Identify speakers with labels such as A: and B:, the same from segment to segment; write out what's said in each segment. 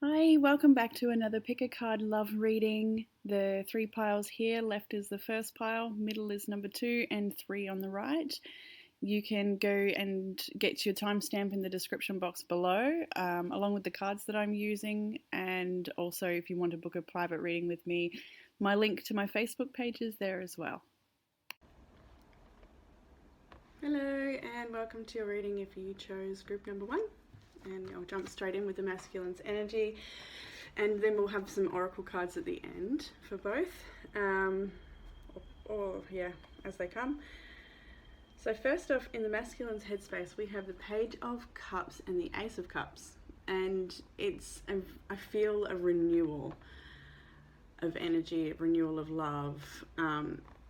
A: Hi, welcome back to another pick a card love reading. The three piles here, left is the first pile, middle is number 2, and 3 on the right. You can go and get your timestamp in the description box below, along with the cards that I'm using, and also if you want to book a private reading with me, my link to my Facebook page is there as well. Hello, and welcome to your reading if you chose group number 1. And I'll jump straight in with the masculine's energy, and then we'll have some oracle cards at the end for both, as they come. So first off, in the masculine's headspace, we have the Page of Cups and the Ace of Cups, and I feel a renewal of energy, a renewal of love,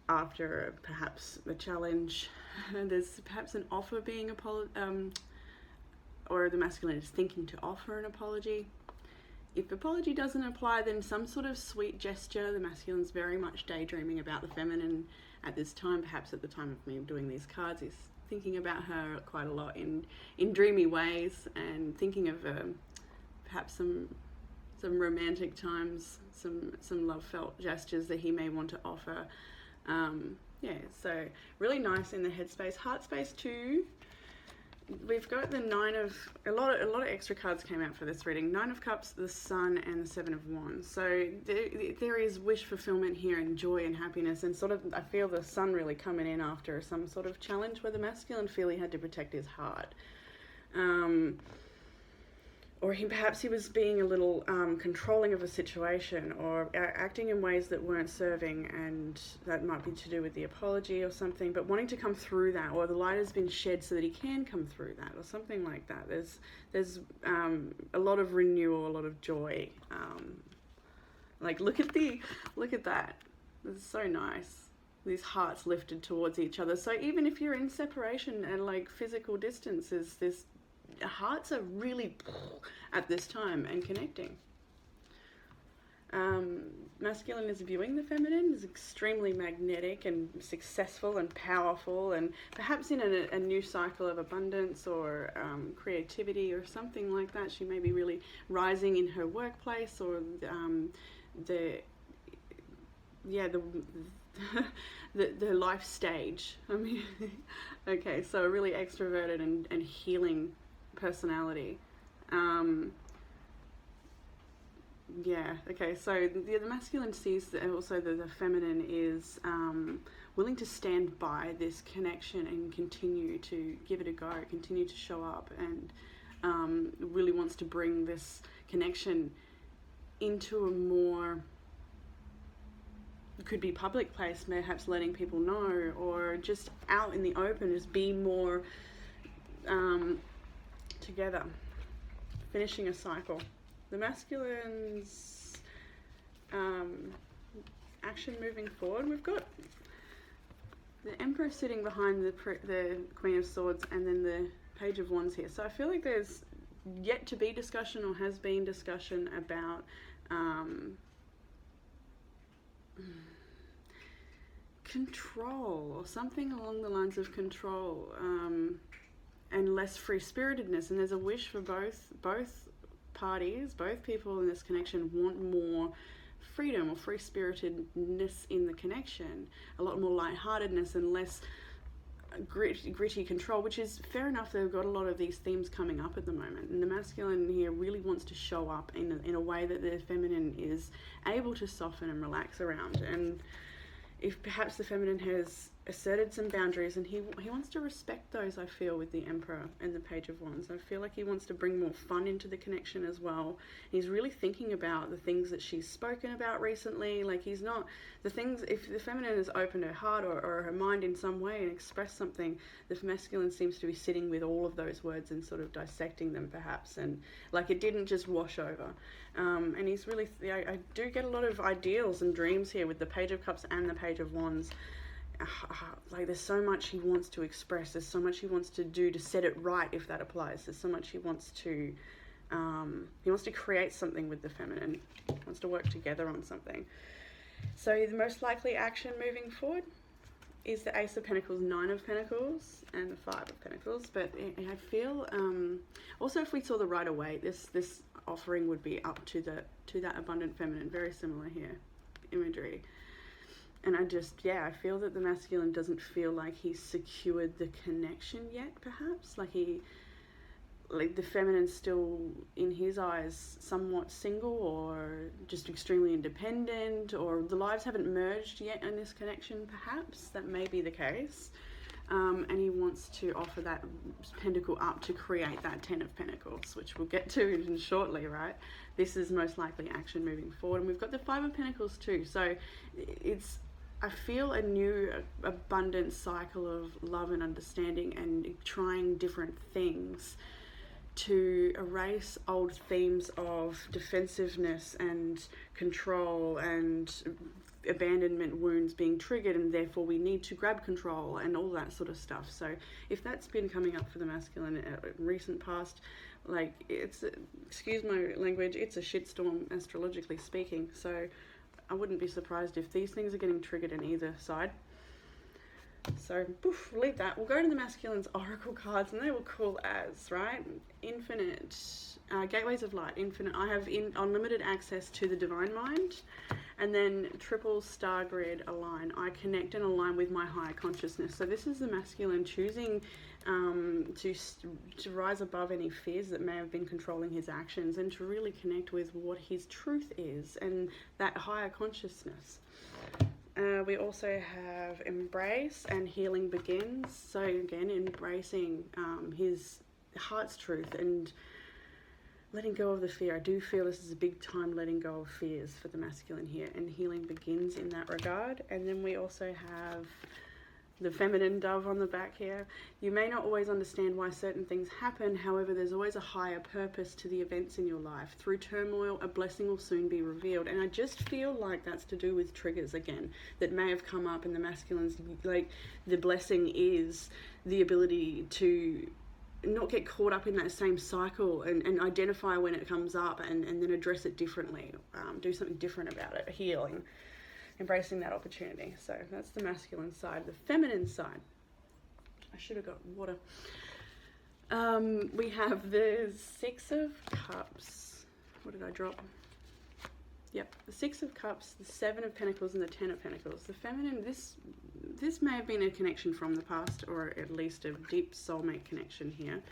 A: after perhaps a challenge. There's perhaps an offer being or the masculine is thinking to offer an apology. If apology doesn't apply, then some sort of sweet gesture. The masculine's very much daydreaming about the feminine at this time. Perhaps at the time of me doing these cards, he's thinking about her quite a lot in dreamy ways, and thinking of perhaps some romantic times, some love felt gestures that he may want to offer. So really nice in the headspace. Heart space too. We've got the a lot of extra cards came out for this reading. 9 of Cups, the Sun, and the 7 of Wands. So there is wish fulfillment here, and joy and happiness, and sort of I feel the Sun really coming in after some sort of challenge where the masculine feel he had to protect his heart. Or perhaps he was being a little controlling of a situation, or acting in ways that weren't serving, and that might be to do with the apology or something, but wanting to come through that, or the light has been shed so that he can come through that, or something like that. There's a lot of renewal, a lot of joy. Like look at that. It's so nice. These hearts lifted towards each other. So even if you're in separation and like physical distance, is this hearts are really at this time and connecting. Masculine is viewing the feminine as extremely magnetic and successful and powerful, and perhaps in a new cycle of abundance or creativity or something like that. She may be really rising in her workplace, or the life stage. I mean, okay, so a really extroverted and healing personality. So the masculine sees that also the feminine is willing to stand by this connection and continue to give it a go, continue to show up, and really wants to bring this connection into a more, it could be public place, perhaps letting people know, or just out in the open, just be more together, finishing a cycle. The masculine's action moving forward, we've got the Emperor sitting behind the Queen of Swords, and then the Page of Wands here. So I feel like there's yet to be discussion, or has been discussion, about control, or something along the lines of control, and less free-spiritedness. And there's a wish for both parties, both people in this connection want more freedom or free-spiritedness in the connection, a lot more lightheartedness and less gritty control, which is fair enough. They've got a lot of these themes coming up at the moment, and the masculine here really wants to show up in a way that the feminine is able to soften and relax around. And if perhaps the feminine has asserted some boundaries, and he wants to respect those, I feel, with the Emperor and the Page of Wands. I feel like he wants to bring more fun into the connection as well. He's really thinking about the things that she's spoken about recently. Like, he's not, the things, if the feminine has opened her heart or her mind in some way and expressed something, the masculine seems to be sitting with all of those words and sort of dissecting them perhaps, and like it didn't just wash over. And he's really, I do get a lot of ideals and dreams here with the Page of Cups and the Page of Wands. Like, there's so much he wants to express, there's so much he wants to do to set it right, if that applies. There's so much he wants to create something with the feminine, he wants to work together on something. So the most likely action moving forward, is the Ace of Pentacles, Nine of Pentacles, and the Five of Pentacles. But I feel also if we saw the Rider-Waite, this offering would be up to that abundant feminine. Very similar here, imagery. And I feel that the masculine doesn't feel like he's secured the connection yet. Perhaps like the feminine's still, in his eyes, somewhat single or just extremely independent, or the lives haven't merged yet in this connection, perhaps. That may be the case. And he wants to offer that pentacle up to create that Ten of Pentacles, which we'll get to shortly, right? This is most likely action moving forward. And we've got the Five of Pentacles too. So I feel a new abundant cycle of love and understanding and trying different things to erase old themes of defensiveness and control and abandonment wounds being triggered, and therefore we need to grab control and all that sort of stuff. So if that's been coming up for the masculine in recent past, like, it's, excuse my language, it's a shitstorm astrologically speaking. So I wouldn't be surprised if these things are getting triggered in either side. So, poof, we'll leave that. We'll go to the masculine's oracle cards, and they were cool as, right? Infinite, gateways of light, infinite. I have unlimited access to the divine mind, and then triple star grid align. I connect and align with my higher consciousness. So this is the masculine choosing to rise above any fears that may have been controlling his actions, and to really connect with what his truth is and that higher consciousness. We also have embrace and healing begins. So again, embracing his heart's truth and letting go of the fear. I do feel this is a big time letting go of fears for the masculine here, and healing begins in that regard. And then we also have the feminine dove on the back here. You may not always understand why certain things happen, however, there's always a higher purpose to the events in your life. Through turmoil, a blessing will soon be revealed. And I just feel like that's to do with triggers, again, that may have come up in the masculines. Like, the blessing is the ability to not get caught up in that same cycle, and identify when it comes up, and then address it differently, do something different about it, healing. Embracing that opportunity. So that's the masculine side. The feminine side, I should have got water. We have the Six of Cups. What did I drop? Yep, the Six of Cups, the Seven of Pentacles, and the Ten of Pentacles. The feminine, this may have been a connection from the past, or at least a deep soulmate connection here.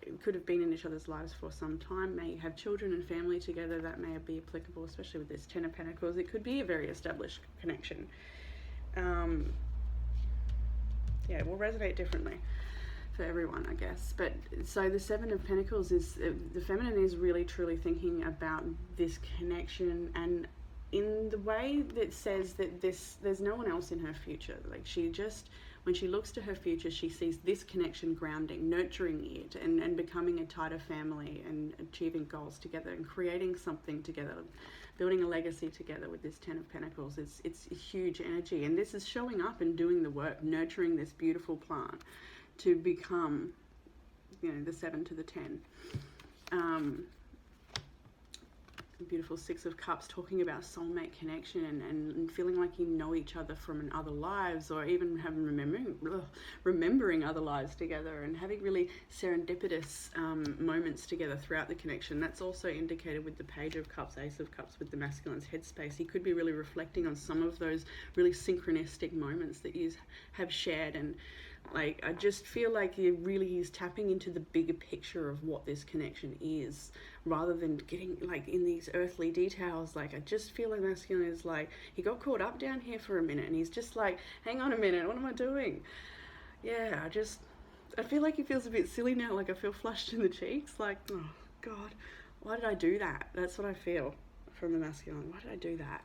A: It could have been in each other's lives for some time, may have children and family together. That may be applicable, especially with this Ten of Pentacles. It could be a very established connection. Yeah, it will resonate differently for everyone, I guess. But so the Seven of Pentacles is, the feminine is really truly thinking about this connection, and in the way that says that there's no one else in her future. Like, she just, when she looks to her future, she sees this connection grounding, nurturing it, and becoming a tighter family, and achieving goals together, and creating something together, building a legacy together with this Ten of Pentacles. It's a huge energy, and this is showing up and doing the work, nurturing this beautiful plant to become, you know, the 7 to the 10. Beautiful Six of Cups, talking about soulmate connection, and feeling like you know each other from other lives, or even remembering other lives together, and having really serendipitous moments together throughout the connection. That's also indicated with the Page of Cups, Ace of Cups, with the masculine's headspace. He could be really reflecting on some of those really synchronistic moments that you have shared, and like, I just feel like he's tapping into the bigger picture of what this connection is, rather than getting like in these earthly details. Like, I just feel like masculine is like, he got caught up down here for a minute, and he's just like, hang on a minute, what am I doing? Yeah, I feel like he feels a bit silly now. Like, I feel flushed in the cheeks, like, oh God, why did I do that? That's what I feel from the masculine. Why did I do that?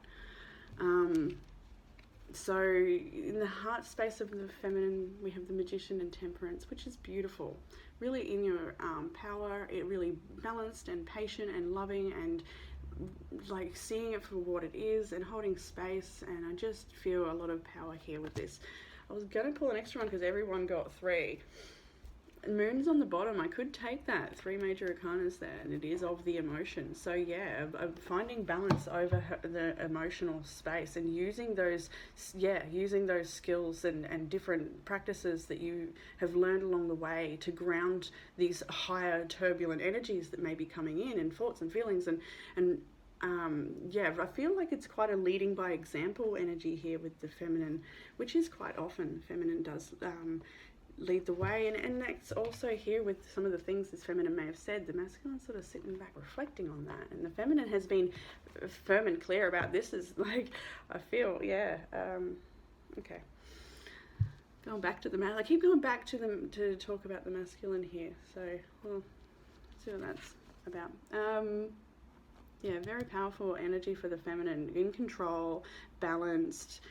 A: So in the heart space of the feminine, we have the Magician and Temperance, which is beautiful. Really in your power, it really balanced and patient and loving, and like seeing it for what it is and holding space. And I just feel a lot of power here with this. I was going to pull an extra one because everyone got 3. Moon's on the bottom. I could take that 3 major arcanas there, and it is of the emotion. So yeah, finding balance over the emotional space and using those skills and different practices that you have learned along the way to ground these higher turbulent energies that may be coming in, and thoughts and feelings, and I feel like it's quite a leading by example energy here with the feminine, which is quite often feminine does lead the way, and that's also here with some of the things this feminine may have said. The masculine sort of sitting back reflecting on that, and the feminine has been firm and clear about this. Is like, I feel, okay. Going back to the I keep going back to them to talk about the masculine here. So we'll see what that's about. Very powerful energy for the feminine, in control, balanced.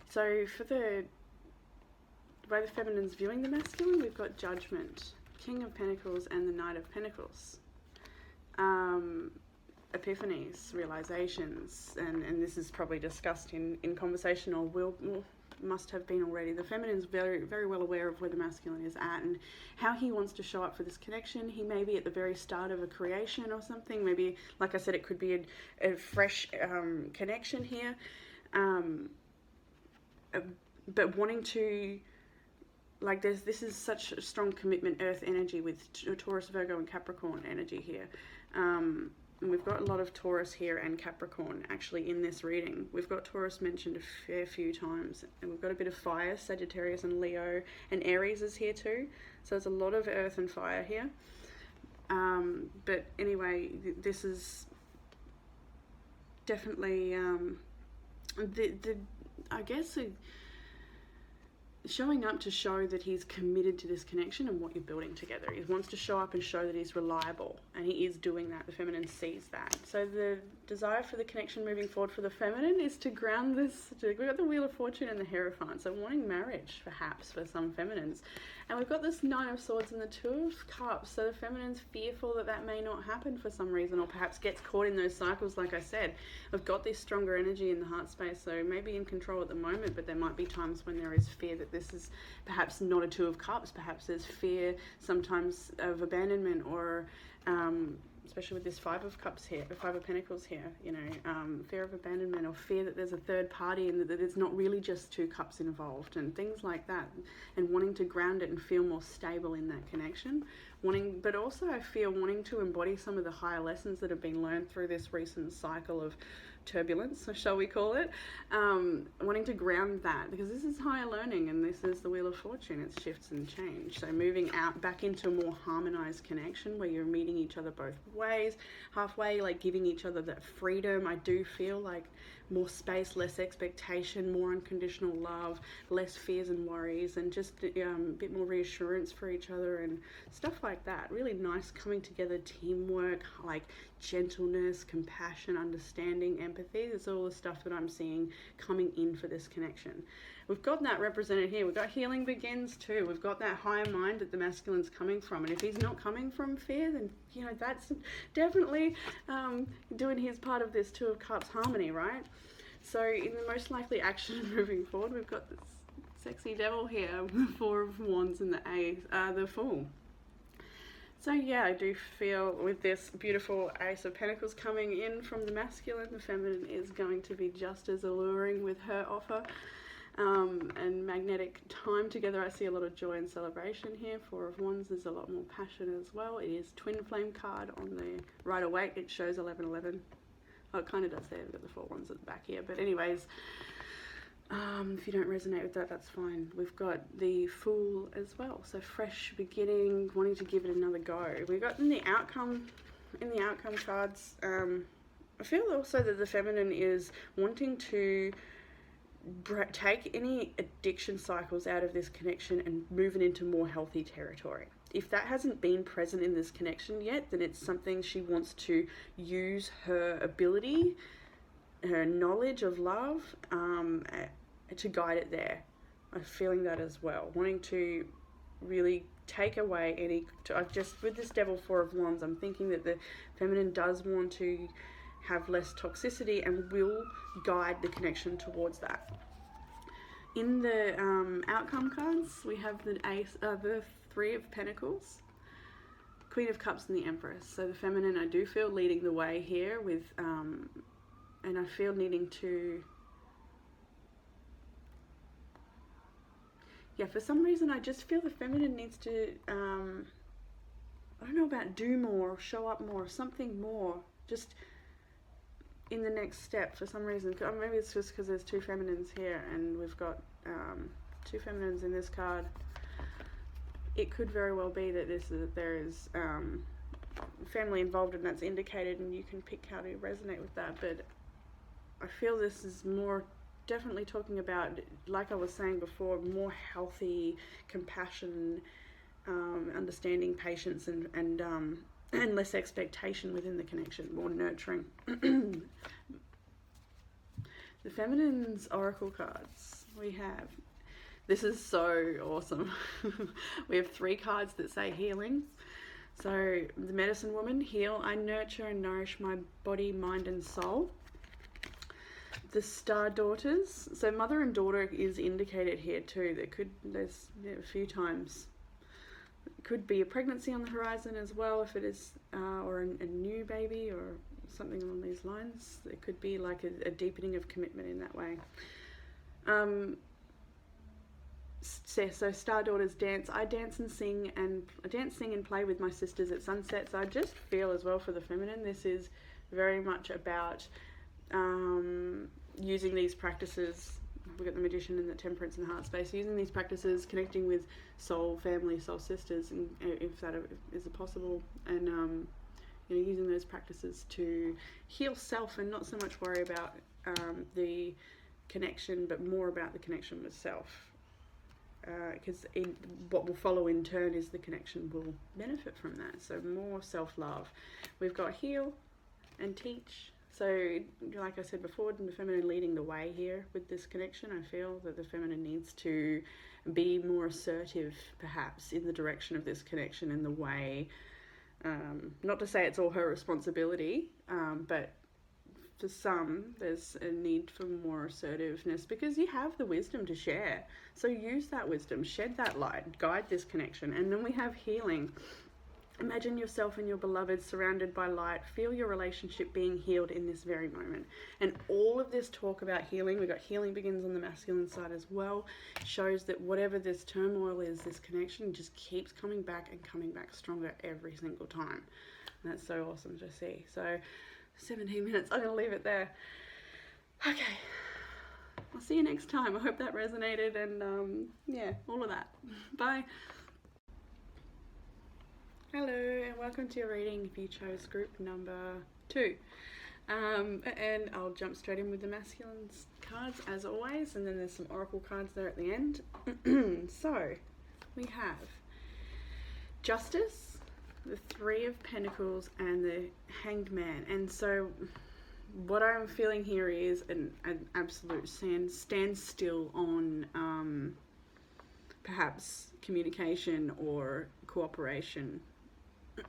A: So for the way the feminine's viewing the masculine, we've got Judgment, King of Pentacles, and the Knight of Pentacles. Epiphanies, realizations, and this is probably discussed in conversation, or must have been already. The feminine's very, very well aware of where the masculine is at and how he wants to show up for this connection. He may be at the very start of a creation or something. Maybe, like I said, it could be a fresh connection here. But wanting to, like, this is such a strong commitment, earth energy with Taurus, Virgo, and Capricorn energy here. And we've got a lot of Taurus here and Capricorn actually in this reading. We've got Taurus mentioned a fair few times, and we've got a bit of fire, Sagittarius and Leo, and Aries is here too. So there's a lot of earth and fire here. But anyway, this is definitely showing up to show that he's committed to this connection and what you're building together. He wants to show up and show that he's reliable, and he is doing that. The feminine sees that. So the desire for the connection moving forward for the feminine is to ground this. We've got the Wheel of Fortune and the Hierophant, so wanting marriage perhaps for some feminines. And we've got this Nine of Swords and the Two of Cups, so the feminine's fearful that may not happen for some reason, or perhaps gets caught in those cycles. Like I said, we've got this stronger energy in the heart space, so maybe in control at the moment, but there might be times when there is fear that this is perhaps not a Two of Cups. Perhaps there's fear sometimes of abandonment, or especially with this Five of Cups here, Five of Pentacles here, fear of abandonment, or fear that there's a third party and that it's not really just two cups involved, and things like that, and wanting to ground it and feel more stable in that connection. But also I feel wanting to embody some of the higher lessons that have been learned through this recent cycle of turbulence, shall we call it, wanting to ground that, because this is higher learning, and this is the Wheel of Fortune. It's shifts and change, so moving out back into a more harmonized connection where you're meeting each other both ways, halfway, like giving each other that freedom. I do feel like more space, less expectation, more unconditional love, less fears and worries, and just a bit more reassurance for each other and stuff like that. Really nice coming together, teamwork, like gentleness, compassion, understanding, empathy. It's all the stuff that I'm seeing coming in for this connection. We've got that represented here. We've got healing begins too. We've got that higher mind that the masculine's coming from. And if he's not coming from fear, then, that's definitely doing his part of this Two of Cups harmony, right? So in the most likely action moving forward, we've got this sexy devil here, the Four of Wands and the Fool. So yeah, I do feel with this beautiful Ace of Pentacles coming in from the masculine, the feminine is going to be just as alluring with her offer. And magnetic time together. I see a lot of joy and celebration here. Four of Wands, there's a lot more passion as well. It is twin flame card on the Rider Waite. It shows 1111. Oh, it kind of does there. We've got the Four Wands at the back here. But anyways, if you don't resonate with that, that's fine. We've got the Fool as well. So fresh beginning, wanting to give it another go. We've got in the outcome cards, I feel also that the feminine is wanting to take any addiction cycles out of this connection and move it into more healthy territory. If that hasn't been present in this connection yet, then it's something she wants to use her ability, her knowledge of love, to guide it there. I'm feeling that as well. Wanting to really take away with this Devil Four of Wands, I'm thinking that the feminine does want to have less toxicity and will guide the connection towards that. In the outcome cards, we have the Three of Pentacles, Queen of Cups, and the Empress. So the feminine, I do feel leading the way here with, and I feel needing to, for some reason I just feel the feminine needs to, I don't know about do more, or show up more, something more, just in the next step for some reason. Maybe it's just because there's two feminines here and we've got two feminines in this card. It could very well be that there is family involved and that's indicated, and you can pick how to resonate with that. But I feel this is more definitely talking about, like I was saying before, more healthy compassion, understanding, patience, and less expectation within the connection, more nurturing. The feminine's oracle cards we have. This is so awesome. We have 3 cards that say healing. So the medicine woman, heal, I nurture and nourish my body, mind and soul. The star daughters, so mother and daughter is indicated here too. There's a few times. It could be a pregnancy on the horizon as well, if it is, or a new baby or something along these lines. It could be like a deepening of commitment in that way. So star daughters dance. I dance, sing and play with my sisters at sunset. So I just feel as well for the feminine, this is very much about using these practices. We've got the Magician and the Temperance and the Heart Space. Using these practices, connecting with soul family, soul sisters, and if that is possible, and using those practices to heal self and not so much worry about the connection, but more about the connection with self. Because what will follow in turn is the connection will benefit from that. So more self-love. We've got heal and teach. So like I said before, the feminine leading the way here with this connection. I feel that the feminine needs to be more assertive perhaps in the direction of this connection and the way, not to say it's all her responsibility, but for some there's a need for more assertiveness because you have the wisdom to share. So use that wisdom, shed that light, guide this connection. And then we have healing. Imagine yourself and your beloved surrounded by light. Feel your relationship being healed in this very moment. And all of this talk about healing, we've got healing begins on the masculine side as well, shows that whatever this turmoil is, this connection just keeps coming back and coming back stronger every single time. And that's so awesome to see. So 17 minutes, I'm going to leave it there. Okay, I'll see you next time. I hope that resonated, and all of that. Bye. Hello, and welcome to your reading if you chose group number 2. And I'll jump straight in with the masculine cards as always, and then there's some oracle cards there at the end. So we have Justice, the 3 of Pentacles, and the Hanged Man. And so what I'm feeling here is an absolute standstill on perhaps communication or cooperation.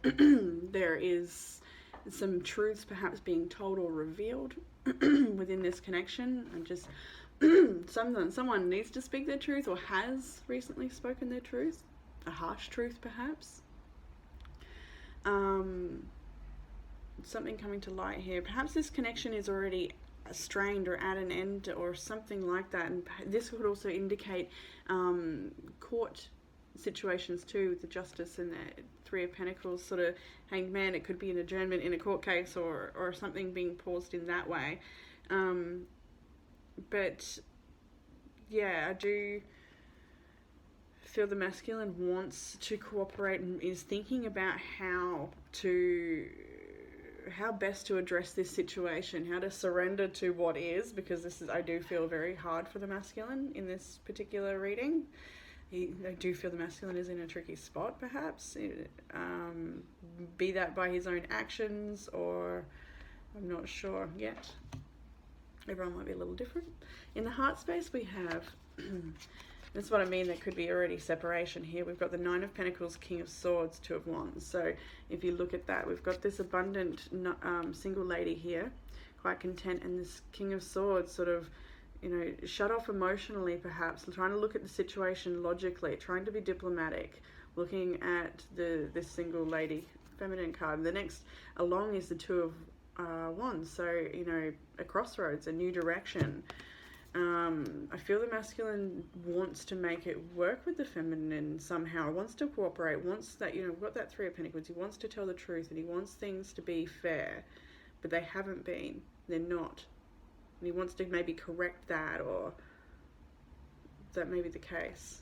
A: There is some truths perhaps being told or revealed within this connection, and just someone needs to speak their truth or has recently spoken their truth, a harsh truth perhaps. Something coming to light here. Perhaps this connection is already strained or at an end or something like that, and this could also indicate court situations too, with the Justice and the 3 of Pentacles, sort of Hanged Man. It could be an adjournment in a court case or something being paused in that way. But yeah, I do feel the masculine wants to cooperate and is thinking about how best to address this situation, how to surrender to what is, because this is, I do feel, very hard for the masculine in this particular reading. I do feel the masculine is in a tricky spot perhaps, be that by his own actions or I'm not sure yet. Everyone might be a little different. In the heart space we have, that's what I mean, there could be already separation here. We've got the 9 of Pentacles, King of Swords, 2 of Wands. So if you look at that, we've got this abundant single lady here quite content, and this King of Swords sort of, shut off emotionally, perhaps, trying to look at the situation logically, trying to be diplomatic, looking at this single lady feminine card. The next along is the Two of Wands, so a crossroads, a new direction. I feel the masculine wants to make it work with the feminine somehow, wants to cooperate, wants that, we've got that Three of Pentacles, he wants to tell the truth, and he wants things to be fair, but they haven't been, they're not. And he wants to maybe correct that, or that may be the case.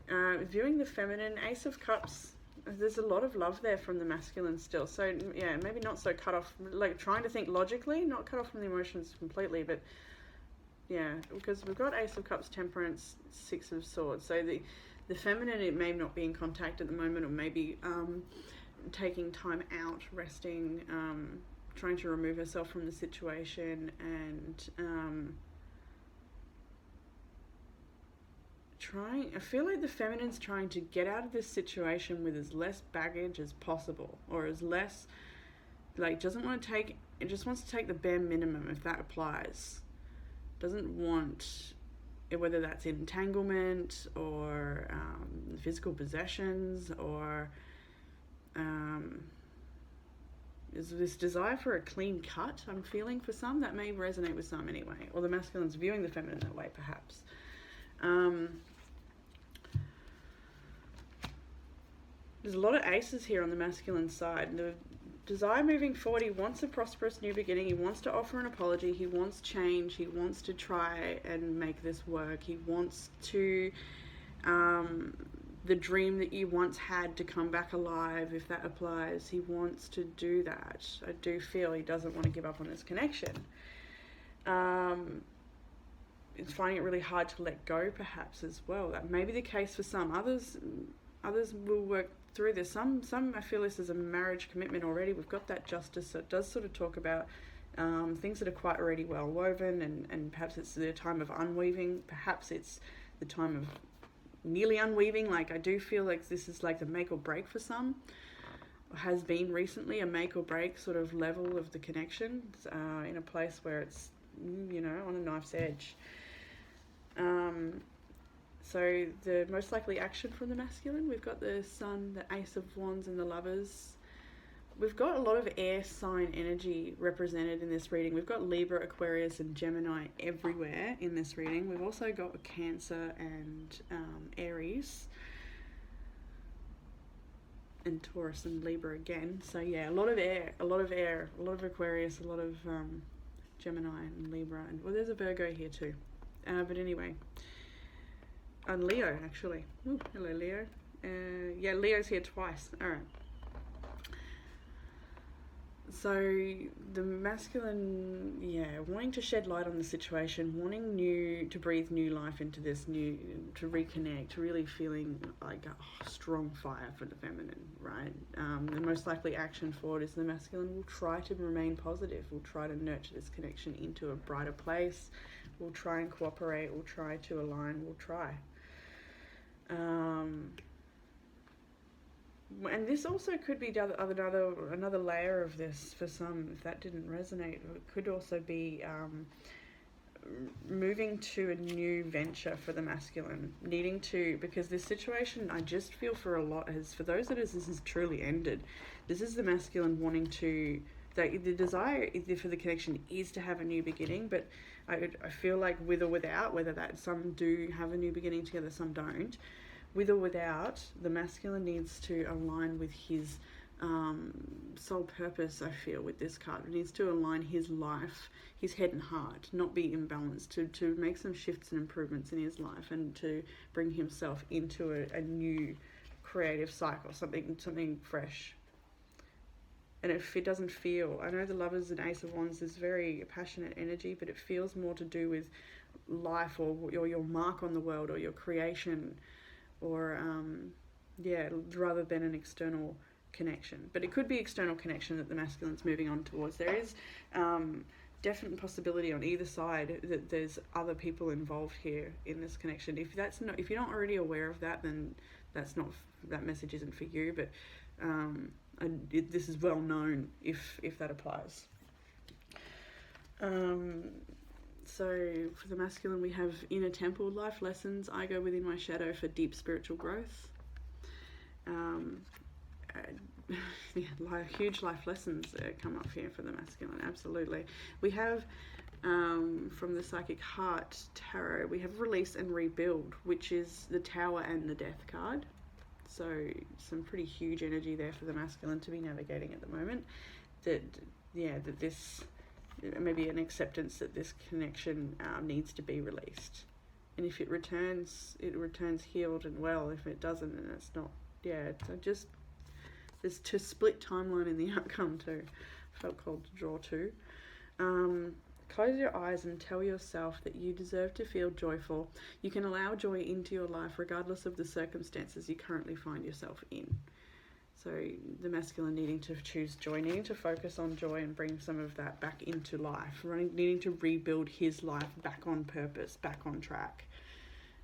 A: Viewing the feminine, Ace of Cups, there's a lot of love there from the masculine still. So yeah, maybe not so cut off, like trying to think logically, not cut off from the emotions completely, but yeah, because we've got Ace of Cups, Temperance, Six of Swords. So the feminine, it may not be in contact at the moment, or maybe taking time out, resting, trying to remove herself from the situation, and I feel like the feminine's trying to get out of this situation with as less baggage as possible, or as less, like, doesn't want to take, it just wants to take the bare minimum, if that applies. Doesn't want, whether that's entanglement, or physical possessions, or is this desire for a clean cut I'm feeling for some. That may resonate with some anyway, or the masculine's viewing the feminine that way, perhaps. There's a lot of aces here on the masculine side. The desire moving forward, he wants a prosperous new beginning, he wants to offer an apology, he wants change, he wants to try and make this work, he wants to the dream that you once had to come back alive, if that applies. He wants to do that. I do feel he doesn't want to give up on this connection. It's finding it really hard to let go, perhaps, as well. That may be the case for some. Others will work through this. Some I feel this is a marriage commitment already. We've got that Justice, so it does sort of talk about things that are quite already well woven, and perhaps it's the time of unweaving. Perhaps it's the time of nearly unweaving. Like, I do feel like this is like the make or break for some, has been recently a make or break sort of level of the connection, in a place where it's on a knife's edge. So the most likely action from the masculine, we've got the Sun, the Ace of Wands, and the Lovers. We've got a lot of air sign energy represented in this reading. We've got Libra, Aquarius, and Gemini everywhere in this reading. We've also got Cancer and Aries, and Taurus and Libra again. So yeah, a lot of air, a lot of Aquarius, a lot of Gemini and Libra, and well, there's a Virgo here too. But anyway, and Leo actually. Ooh, hello Leo. Yeah, Leo's here twice. All right. So the masculine, wanting to shed light on the situation, wanting to breathe new life into this, to reconnect, really feeling like a strong fire for the feminine, right? The most likely action forward is the masculine will try to remain positive, will try to nurture this connection into a brighter place, will try and cooperate, will try to align, will try. And this also could be another layer of this for some, if that didn't resonate. It could also be moving to a new venture for the masculine, needing to, because this situation, I just feel for a lot, for those that this is truly ended. This is the masculine wanting to, the desire for the connection is to have a new beginning, but I feel like with or without, whether that some do have a new beginning together, some don't. With or without, the masculine needs to align with his sole purpose, I feel, with this card. It needs to align his life, his head and heart, not be imbalanced, to make some shifts and improvements in his life, and to bring himself into a new creative cycle, something fresh. And if it doesn't feel, I know the Lovers and Ace of Wands is very passionate energy, but it feels more to do with life, or your mark on the world, or your creation, or rather than an external connection. But it could be external connection that the masculine's moving on towards. There is definite possibility on either side that there's other people involved here in this connection. If you're not already aware of that, then that message isn't for you. But this is well known if that applies. So for the masculine, we have inner temple life lessons. I go within my shadow for deep spiritual growth. Huge life lessons come up here for the masculine, absolutely. We have, from the Psychic Heart Tarot, we have Release and Rebuild, which is the Tower and the Death card. So some pretty huge energy there for the masculine to be navigating at the moment. That this maybe an acceptance that this connection needs to be released, and if it returns healed and well. If it doesn't, then it's not. So just there's to split timeline in the outcome too. Felt called to draw to. Close your eyes and tell yourself that you deserve to feel joyful. You can allow joy into your life regardless of the circumstances you currently find yourself in. So the masculine needing to choose joy, needing to focus on joy and bring some of that back into life, needing to rebuild his life back on purpose, back on track,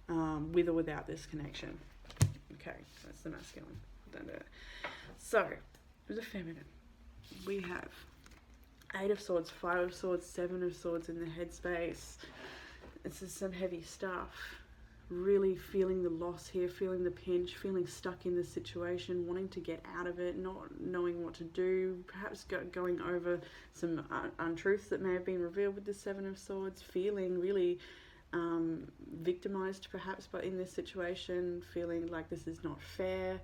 A: with or without this connection. Okay, that's the masculine. So, the feminine, we have 8 of Swords, 5 of Swords, 7 of Swords in the headspace. This is some heavy stuff. Really feeling the loss here, feeling the pinch, feeling stuck in the situation, wanting to get out of it, not knowing what to do, perhaps going over some untruths that may have been revealed with the 7 of Swords, feeling really victimized perhaps but in this situation, feeling like this is not fair.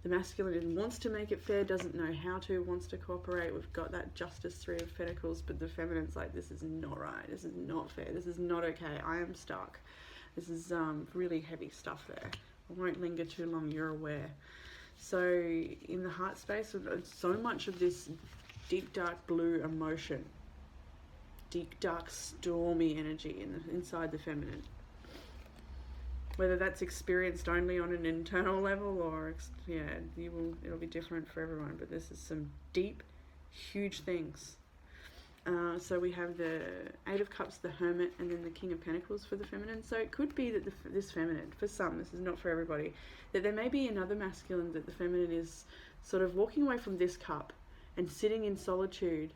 A: The masculine wants to make it fair, doesn't know how to, wants to cooperate. We've got that Justice, 3 of Pentacles, but the feminine's like, this is not right, this is not fair, this is not okay, I am stuck. This is really heavy stuff there. I won't linger too long, you're aware. So in the heart space, so much of this deep dark blue emotion, deep dark stormy energy inside the feminine. Whether that's experienced only on an internal level or it'll be different for everyone, but this is some deep, huge things. So we have the 8 of Cups, the Hermit, and then the King of Pentacles for the feminine. So it could be that this feminine, for some, this is not for everybody, that there may be another masculine that the feminine is sort of walking away from this cup and sitting in solitude.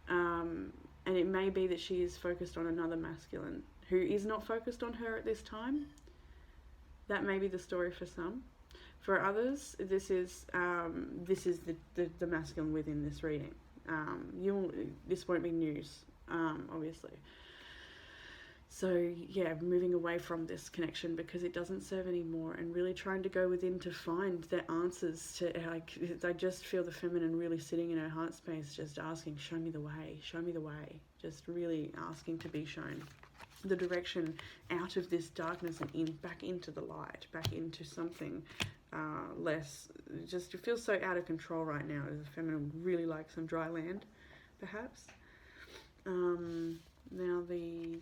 A: And it may be that she is focused on another masculine who is not focused on her at this time. That may be the story for some. For others, this is the masculine within this reading. This won't be news, obviously. So yeah, moving away from this connection because it doesn't serve anymore, and really trying to go within to find the answers to, like, I just feel the feminine really sitting in her heart space, just asking, show me the way, show me the way, just really asking to be shown the direction out of this darkness and back into the light, back into something less. Just, it feels so out of control right now. The feminine would really like some dry land, perhaps. Now the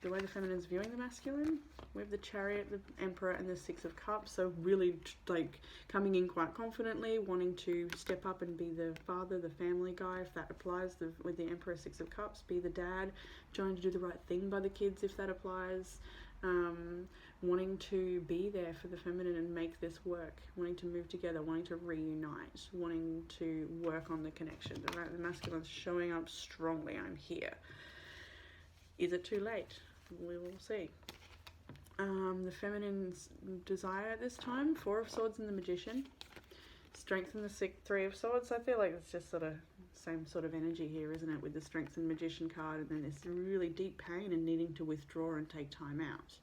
A: way the feminine's viewing the masculine, we have the Chariot, the Emperor, and the 6 of Cups. So really like coming in quite confidently, wanting to step up and be the father, the family guy, if that applies. With the Emperor, 6 of Cups, be the dad, trying to do the right thing by the kids, if that applies. Wanting to be there for the feminine and make this work, wanting to move together, wanting to reunite, wanting to work on the connection. The masculine's showing up strongly. I'm here. Is it too late? We will see. The feminine's desire at this time, 4 of Swords and the Magician. Strength and the 3 of Swords. I feel like it's just sort of same sort of energy here, isn't it? With the Strength and Magician card, and then this really deep pain and needing to withdraw and take time out.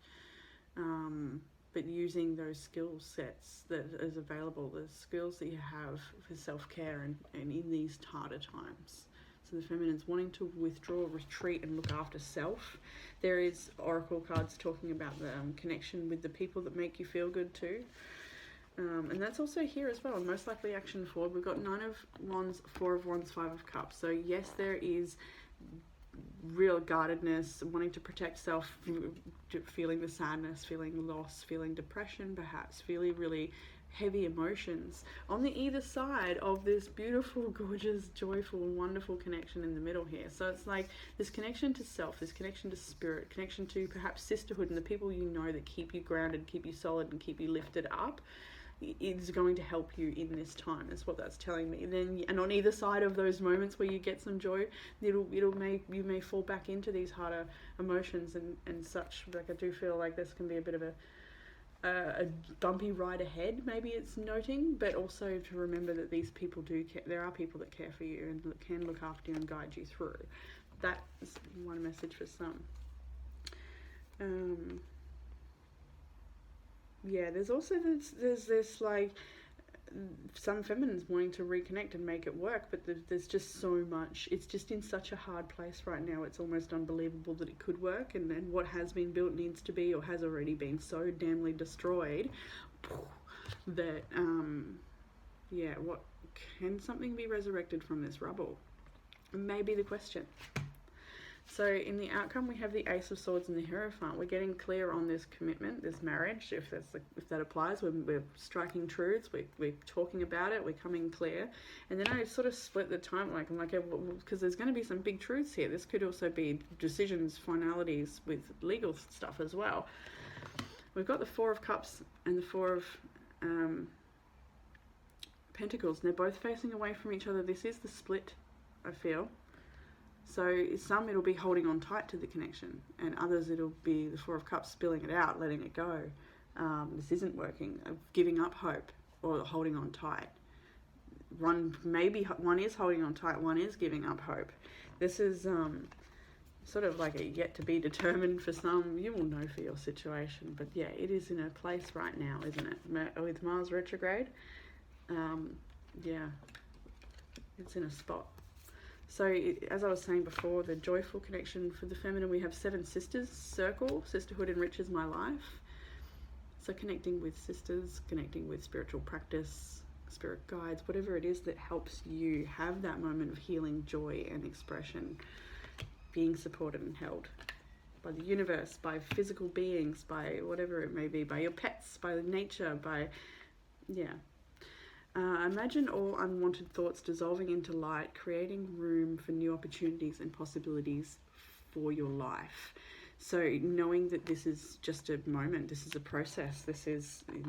A: But using those skill sets that is available, the skills that you have for self-care and in these harder times. So the feminine's wanting to withdraw, retreat, and look after self. There is oracle cards talking about the connection with the people that make you feel good too. And that's also here as well. Most likely action forward. We've got 9 of Wands, 4 of Wands, 5 of Cups. So yes, there is real guardedness, wanting to protect self, feeling the sadness, feeling loss, feeling depression, perhaps feeling really heavy emotions on the either side of this beautiful, gorgeous, joyful, wonderful connection in the middle here. So it's like this connection to self, this connection to spirit, connection to perhaps sisterhood and the people you know that keep you grounded, keep you solid, and keep you lifted up. is going to help you in this time, is what that's telling me. Then, and on either side of those moments where you get some joy, you may fall back into these harder emotions and such. Like, I do feel like this can be a bit of a bumpy ride ahead, maybe it's noting, but also to remember that these people do care. There are people that care for you and can look after you and guide you through. That's one message for some. Yeah, there's also this like some feminines wanting to reconnect and make it work, but there's just so much. It's just in such a hard place right now. It's almost unbelievable that it could work, and what has been built needs to be, or has already been so damnly destroyed that yeah, what can something be resurrected from this rubble? Maybe the question. So in the outcome, we have the Ace of Swords and the Hierophant. We're getting clear on this commitment, this marriage. If that applies, we're striking truths. We're talking about it. We're coming clear. And then I sort of split the time. I'm like, because there's going to be some big truths here. This could also be decisions, finalities with legal stuff as well. We've got the Four of Cups and the Four of Pentacles, and they're both facing away from each other. This is the split, I feel. So some it'll be holding on tight to the connection, and others it'll be the Four of Cups spilling it out, letting it go. This isn't working. Giving up hope or holding on tight. Maybe one is holding on tight, one is giving up hope. This is sort of like a yet to be determined for some. You will know for your situation, but yeah, it is in a place right now, isn't it? With Mars retrograde, yeah, it's in a spot. So, as I was saying before, the joyful connection for the feminine, we have 7 sisters circle. Sisterhood enriches my life. So connecting with sisters, connecting with spiritual practice, spirit guides, whatever it is that helps you have that moment of healing, joy and expression, being supported and held by the universe, by physical beings, by whatever it may be, by your pets, by nature, yeah. Imagine all unwanted thoughts dissolving into light, creating room for new opportunities and possibilities for your life. So knowing that this is just a moment, this is a process,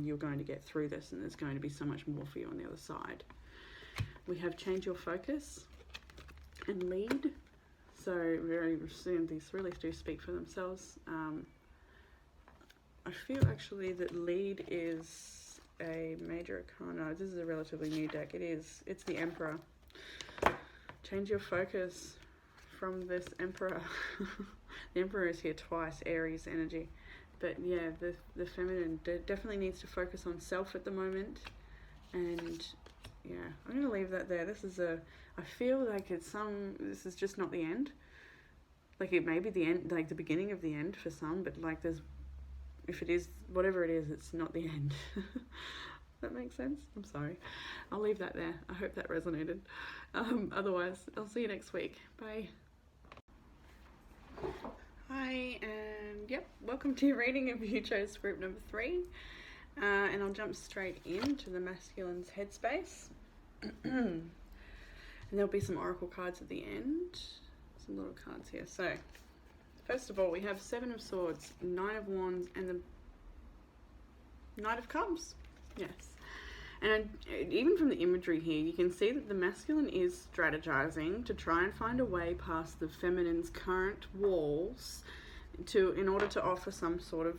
A: you're going to get through this, and there's going to be so much more for you on the other side. We have change your focus and lead. So very soon, these really do speak for themselves. I feel actually that lead is a major arcana. This is a relatively new deck. It's the Emperor. Change your focus from this Emperor. The Emperor is here twice, Aries energy. But yeah, the feminine definitely needs to focus on self at the moment. And yeah, I'm going to leave that there. I feel like this is just not the end. Like, it may be the end, like the beginning of the end for some, but like if it is, whatever it is, it's not the end. That makes sense? I'm sorry. I'll leave that there. I hope that resonated. Otherwise, I'll see you next week. Bye. Hi, and yep, welcome to your reading if you chose group number 3. And I'll jump straight into the masculine's headspace. And there'll be some oracle cards at the end. Some little cards here. So, first of all, we have 7 of Swords, 9 of Wands, and the Knight of Cups. Yes. And even from the imagery here, you can see that the masculine is strategizing to try and find a way past the feminine's current walls in order to offer some sort of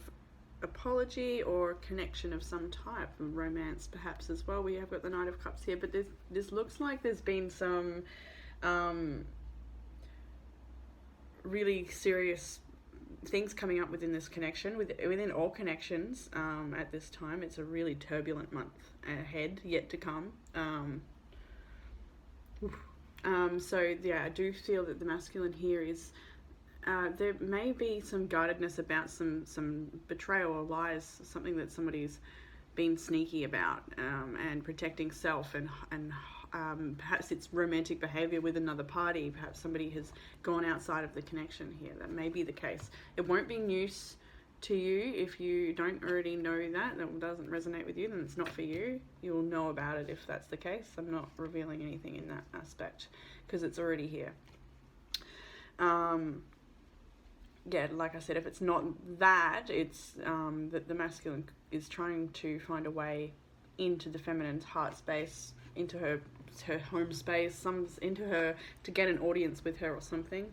A: apology or connection of some type, romance perhaps as well. We have got the Knight of Cups here, but this looks like there's been some really serious things coming up within this connection, within all connections. At this time, it's a really turbulent month ahead, yet to come. So yeah, I do feel that the masculine here is there may be some guardedness about some betrayal or lies, something that somebody's been sneaky about, and protecting self, and perhaps it's romantic behavior with another party. Perhaps somebody has gone outside of the connection here. That may be the case. It won't be news to you if you don't already know that doesn't resonate with you. Then it's not for you. You'll know about it if that's the case. I'm not revealing anything in that aspect because it's already here. Yeah, like I said, if it's not that, it's that the masculine is trying to find a way into the feminine's heart space, into her home space, some into her to get an audience with her or something,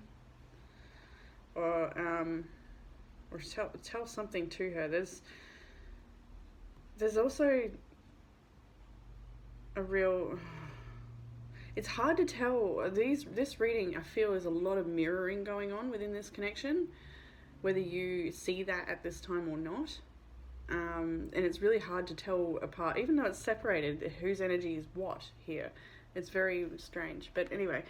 A: or tell something to her. There's also a real, it's hard to tell. This reading, I feel, is a lot of mirroring going on within this connection, whether you see that at this time or not. And it's really hard to tell apart, even though it's separated, whose energy is what here. It's very strange. But anyway,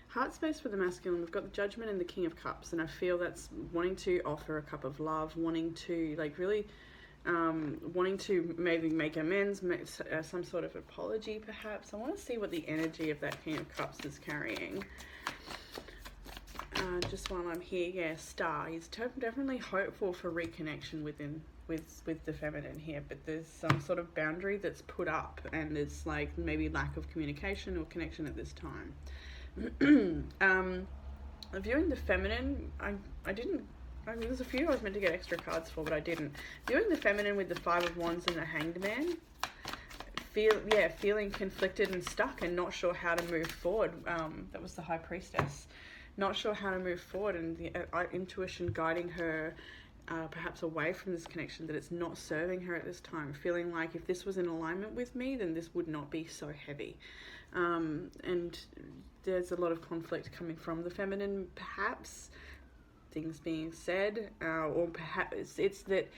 A: heart space for the masculine, we've got the Judgment and the King of Cups, and I feel that's wanting to offer a cup of love, wanting to really wanting to maybe make amends, make some sort of apology perhaps. I want to see what the energy of that King of Cups is carrying. Just while I'm here, yeah, Star. He's definitely hopeful for reconnection with the feminine here, but there's some sort of boundary that's put up, and it's like maybe lack of communication or connection at this time. Viewing the feminine, there's a few I was meant to get extra cards for, but I didn't. Viewing the feminine with the Five of Wands and the Hanged Man, feeling conflicted and stuck and not sure how to move forward. That was the High Priestess. Not sure how to move forward, and the intuition guiding her perhaps away from this connection, that it's not serving her at this time. Feeling like if this was in alignment with me, then this would not be so heavy. And there's a lot of conflict coming from the feminine, perhaps. Things being said, or perhaps it's that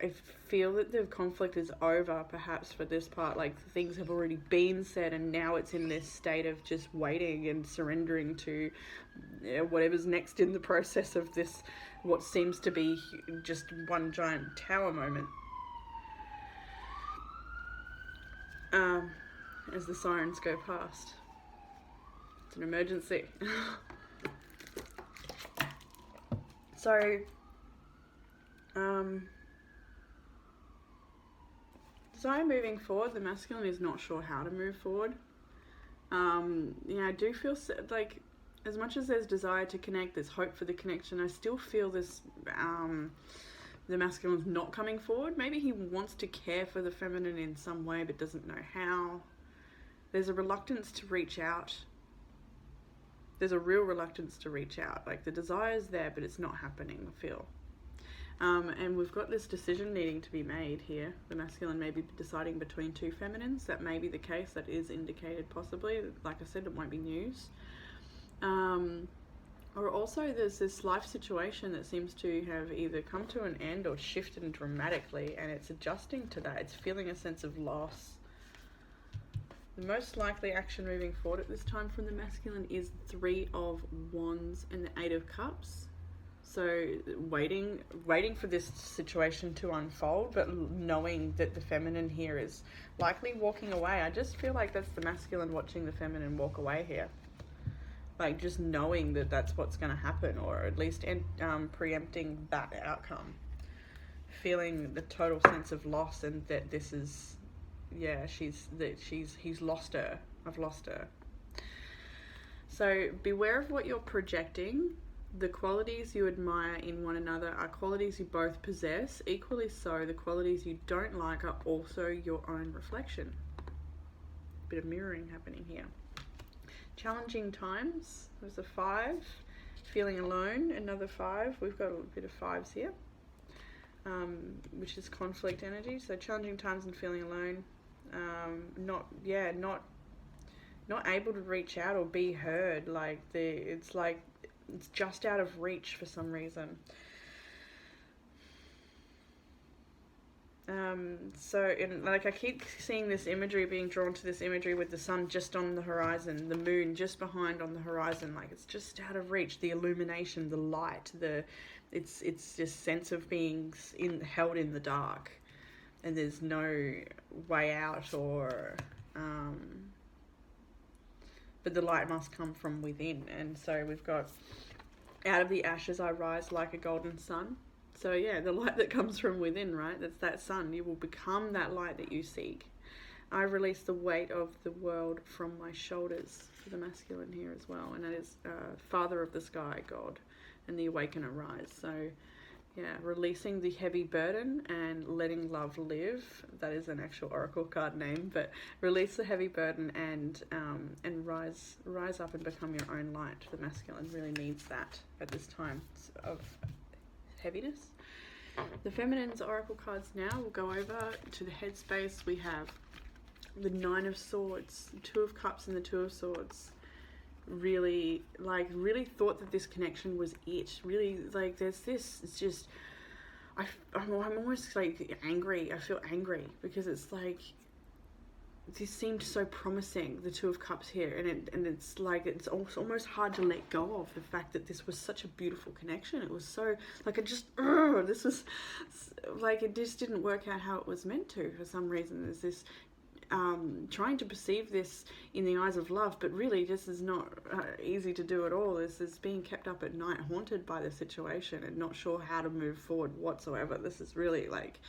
A: I feel that the conflict is over, perhaps for this part, like things have already been said and now it's in this state of just waiting and surrendering to whatever's next in the process of this, what seems to be just one giant tower moment. As the sirens go past. It's an emergency. So, desire moving forward, the masculine is not sure how to move forward. I do feel like, as much as there's desire to connect, there's hope for the connection, I still feel this, the masculine's not coming forward. Maybe he wants to care for the feminine in some way, but doesn't know how. There's a reluctance to reach out. There's a real reluctance to reach out. Like the desire's there, but it's not happening, I feel. And we've got this decision needing to be made here. The masculine may be deciding between two feminines. That may be the case. That is indicated possibly. Like I said, it won't be news. Or also there's this life situation that seems to have either come to an end or shifted dramatically, and it's adjusting to that. It's feeling a sense of loss. The most likely action moving forward at this time from the masculine is Three of Wands and the Eight of Cups. So waiting for this situation to unfold, but knowing that the feminine here is likely walking away. I just feel like that's the masculine watching the feminine walk away here. Like just knowing that that's what's going to happen, or at least preempting that outcome. Feeling the total sense of loss, and that this is, he's lost her. I've lost her. So beware of what you're projecting. The qualities you admire in one another are qualities you both possess. Equally so, the qualities you don't like are also your own reflection. Bit of mirroring happening here. Challenging times. There's a 5. Feeling alone, another 5. We've got a bit of 5s here, which is conflict energy. So challenging times and feeling alone. Not able to reach out or be heard. It's just out of reach for some reason. I keep seeing this imagery, being drawn to this imagery with the sun just on the horizon, the moon just behind on the horizon, like it's just out of reach. The illumination, the light, it's this sense of being held in the dark, and there's no way out, but the light must come from within. And so we've got, out of the ashes I rise like a golden sun. So yeah, the light that comes from within, right? That's that sun. You will become that light that you seek. I release the weight of the world from my shoulders, for the masculine here as well. And that is Father of the Sky, God, and the Awakener rise. So Yeah, releasing the heavy burden and letting love live. That is an actual oracle card name, but release the heavy burden and rise up and become your own light. The masculine really needs that at this time of heaviness. The feminine's oracle cards now. We'll go over to the headspace. We have the Nine of Swords, Two of Cups, and the Two of Swords. Really thought that this connection was it. Really, like, there's this, it's just, I'm almost like angry. I feel angry because it's like, this seemed so promising, the Two of Cups here, and it's like, it's almost hard to let go of the fact that this was such a beautiful connection. It was so, like, this was, like, it just didn't work out how it was meant to for some reason. There's this trying to perceive this in the eyes of love, but really this is not easy to do at all. This is being kept up at night, haunted by the situation and not sure how to move forward whatsoever. This is really like,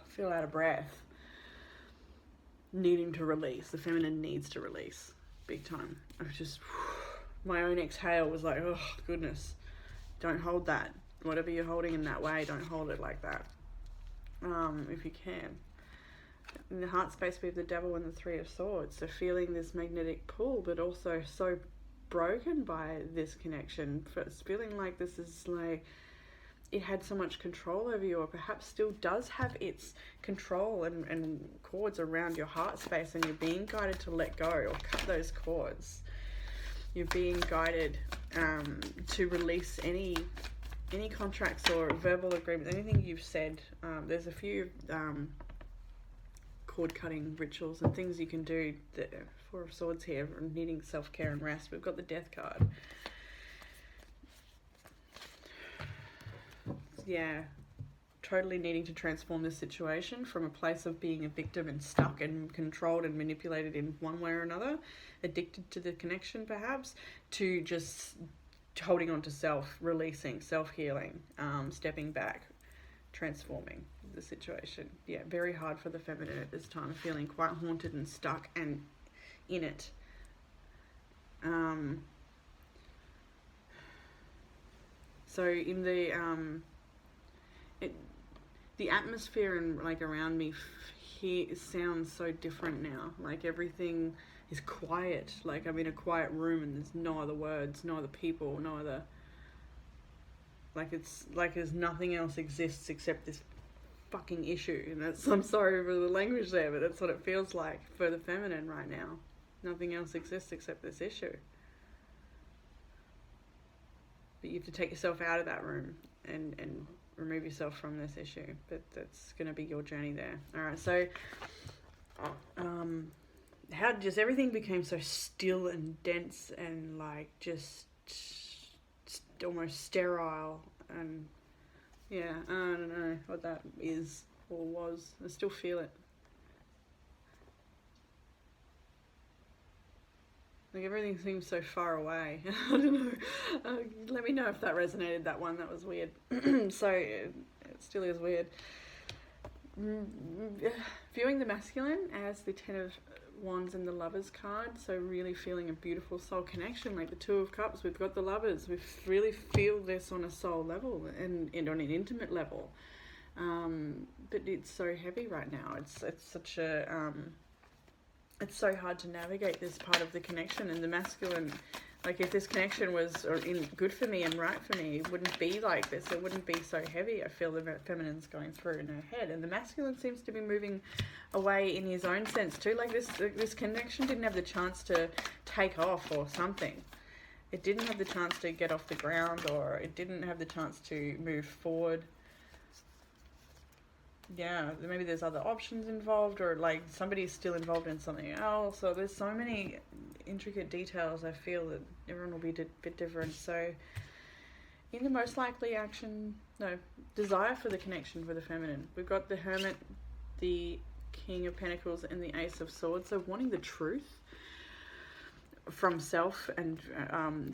A: feel out of breath, needing to release. The feminine needs to release big time. I was just, my own exhale was like, oh goodness, don't hold that. Whatever you're holding in that way, don't hold it like that, if you can. In the heart space, we have the Devil and the Three of Swords. So feeling this magnetic pull, but also so broken by this connection. It's feeling like this is like, it had so much control over you, or perhaps still does have its control and cords around your heart space, and you're being guided to let go or cut those cords. You're being guided to release any contracts or verbal agreements, anything you've said. There's a few cord cutting rituals and things you can do. The Four of Swords here, needing self-care and rest. We've got the Death card. Yeah, totally needing to transform this situation from a place of being a victim and stuck and controlled and manipulated in one way or another, addicted to the connection perhaps, to just holding on to self, releasing, self-healing, stepping back, transforming the situation. Yeah, very hard for the feminine at this time, feeling quite haunted and stuck and in it. So in the atmosphere and like around me here sounds so different now. Like everything is quiet. Like I'm in a quiet room and there's no other words, no other people, no other. Like it's like there's nothing else exists except this fucking issue. And that's, I'm sorry for the language there, but that's what it feels like for the feminine right now. Nothing else exists except this issue. But you have to take yourself out of that room and remove yourself from this issue. But that's going to be your journey there. All right, so how just everything became so still and dense and like just almost sterile, and yeah, I don't know what that is or was. I still feel it. Like everything seems so far away. I don't know. Let me know if that resonated, that one. That was weird. So it still is weird. Viewing the masculine as the Ten of Wands and the Lovers card. So really feeling a beautiful soul connection, like the Two of Cups. We've got the Lovers. We really feel this on a soul level and on an intimate level. But it's so heavy right now. It's such a it's so hard to navigate this part of the connection, and the masculine, like if this connection was good for me and right for me, it wouldn't be like this. It wouldn't be so heavy. I feel the feminine's going through in her head, and the masculine seems to be moving away in his own sense too. Like this connection didn't have the chance to take off or something. It didn't have the chance to get off the ground, or it didn't have the chance to move forward. Yeah, maybe there's other options involved, or like somebody's still involved in something else. So there's so many intricate details. I feel that everyone will be a bit different. So in the most likely desire for the connection for the feminine, we've got the Hermit, the King of Pentacles, and the Ace of Swords. So wanting the truth from self and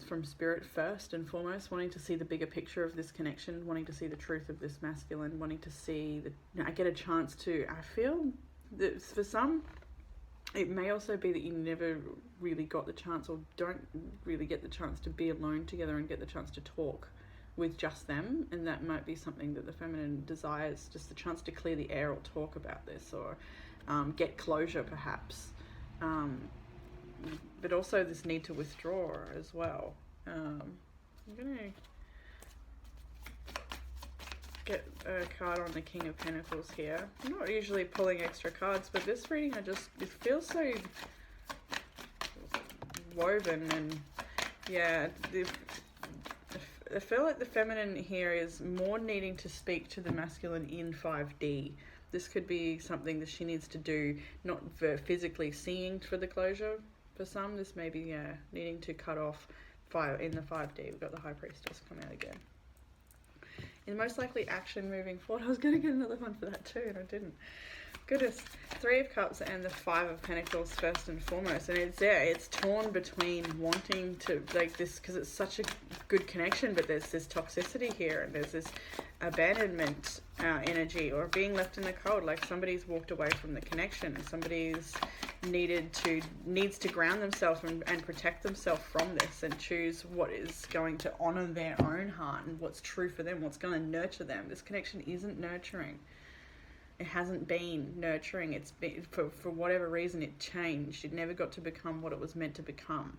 A: from spirit first and foremost, wanting to see the bigger picture of this connection, wanting to see the truth of this masculine, wanting to see that I get a chance to, I feel that for some it may also be that you never really got the chance or don't really get the chance to be alone together and get the chance to talk with just them, and that might be something that the feminine desires, just a chance to clear the air or talk about this, or get closure perhaps, but also this need to withdraw as well. I'm gonna get a card on the King of Pentacles here. I'm not usually pulling extra cards, but this reading, it feels so woven, and yeah, I feel like the feminine here is more needing to speak to the masculine in 5D. This could be something that she needs to do, not physically seeing for the closure. For some, this may be, needing to cut off in the 5D. We've got the High Priestess come out again. In most likely action moving forward. I was going to get another one for that too, and I didn't. Goodness. 3 of Cups and the 5 of Pentacles first and foremost. And it's torn between wanting to, like this, because it's such a good connection, but there's this toxicity here, and there's this abandonment energy, or being left in the cold, like somebody's walked away from the connection, and somebody's needs to ground themselves and protect themselves from this, and choose what is going to honor their own heart and what's true for them, what's going to nurture them. This connection isn't nurturing. It hasn't been nurturing. It's been, for whatever reason, it changed. It never got to become what it was meant to become.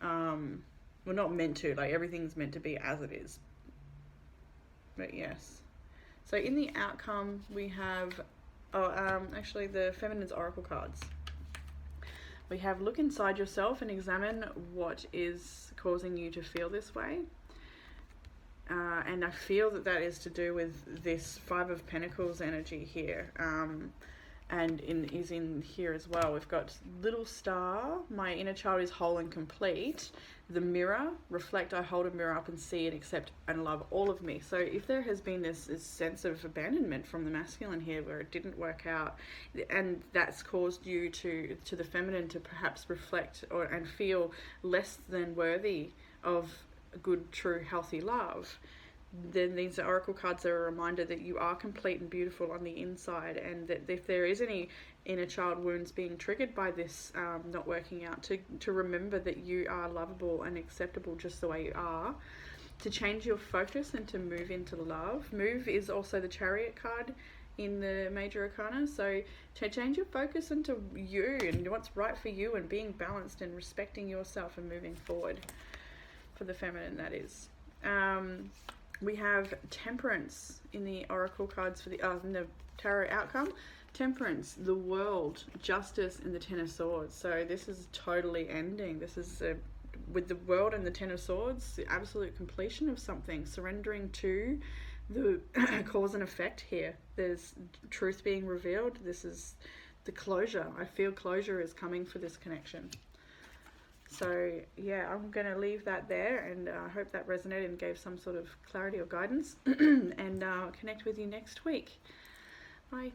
A: Well, not meant to, like everything's meant to be as it is. But yes. So in the outcome, we have, actually the Feminine's Oracle cards. We have look inside yourself and examine what is causing you to feel this way. And I feel that is to do with this 5 of Pentacles energy here. And is in here as well. We've got little star, my inner child is whole and complete. The mirror, reflect, I hold a mirror up and see and accept and love all of me. So if there has been this sense of abandonment from the masculine here where it didn't work out, and that's caused you to the feminine to perhaps reflect and feel less than worthy of good, true, healthy love, then these oracle cards are a reminder that you are complete and beautiful on the inside, and that if there is any inner child wounds being triggered by this not working out, to remember that you are lovable and acceptable just the way you are, to change your focus and to move into love. Move is also the Chariot card in the Major Arcana, so to change your focus into you and what's right for you, and being balanced and respecting yourself and moving forward. For the feminine, that is. We have Temperance in the oracle cards for in the tarot outcome. Temperance, the World, Justice, and the Ten of Swords. So this is totally ending. This is with the World and the Ten of Swords, the absolute completion of something, surrendering to the cause and effect here. There's truth being revealed. This is the closure. I feel closure is coming for this connection. So yeah, I'm going to leave that there, and I hope that resonated and gave some sort of clarity or guidance, and connect with you next week. Bye.